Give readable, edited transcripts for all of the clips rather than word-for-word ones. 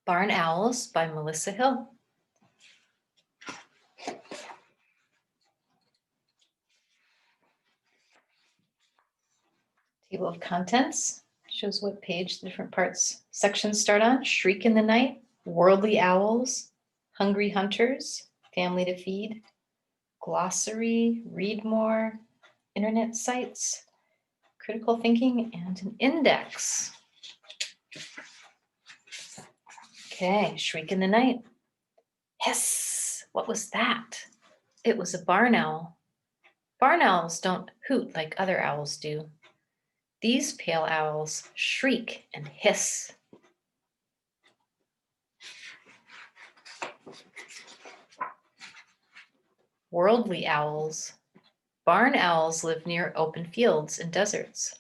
Barn Owls by Melissa Hill. Table of contents shows what page the different sections start on. Shriek in the Night, Worldly Owls, Hungry Hunters, Family to Feed, Glossary, Read More, Internet Sites, Critical Thinking, and an index. Okay, Shriek in the Night. Hiss! What was that? It was a barn owl. Barn owls don't hoot like other owls do. These pale owls shriek and hiss. Worldly owls. Barn owls live near open fields and deserts.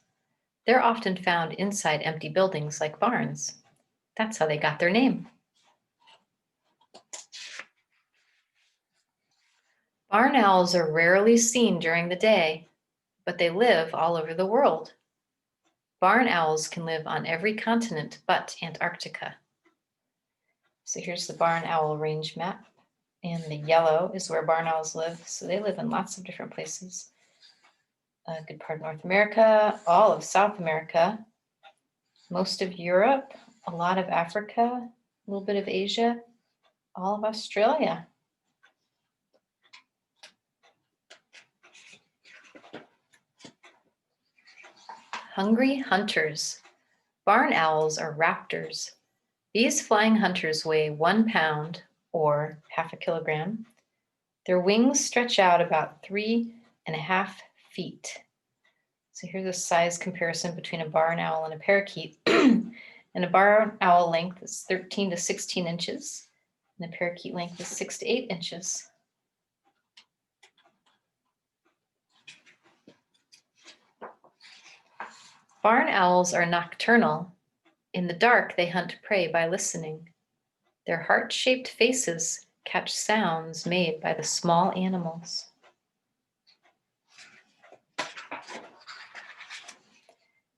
They're often found inside empty buildings like barns. That's how they got their name. Barn owls are rarely seen during the day, but they live all over the world. Barn owls can live on every continent but Antarctica. So here's the barn owl range map. And the yellow is where barn owls live. So they live in lots of different places. A good part of North America, all of South America, most of Europe, a lot of Africa, a little bit of Asia, all of Australia. Hungry hunters. Barn owls are raptors. These flying hunters weigh 1 pound or half a kilogram. Their wings stretch out about 3.5 feet. So here's a size comparison between a barn owl and a parakeet. And a barn owl length is 13 to 16 inches, and a parakeet length is 6 to 8 inches. Barn owls are nocturnal. In the dark, they hunt prey by listening. Their heart-shaped faces catch sounds made by the small animals.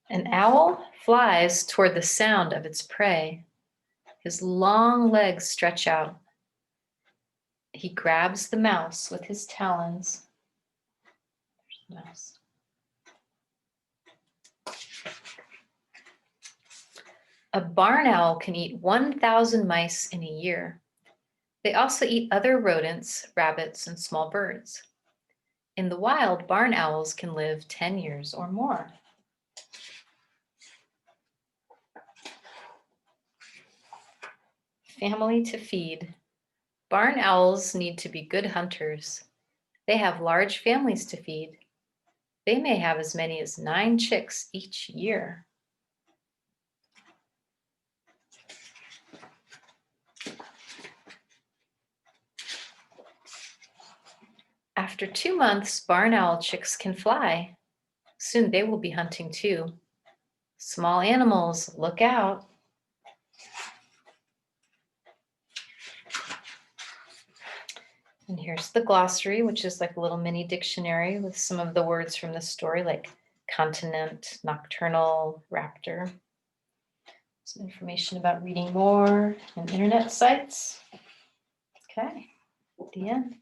An owl flies toward the sound of its prey. His long legs stretch out. He grabs the mouse with his talons. There's the mouse. A barn owl can eat 1,000 mice in a year. They also eat other rodents, rabbits, and small birds. In the wild, barn owls can live 10 years or more. Family to feed. Barn owls need to be good hunters. They have large families to feed. They may have as many as 9 chicks each year. After 2 months, barn owl chicks can fly. Soon they will be hunting too. Small animals, look out. And here's the glossary, which is like a little mini dictionary with some of the words from this story, like continent, nocturnal, raptor. Some information about reading more and internet sites. Okay, the end.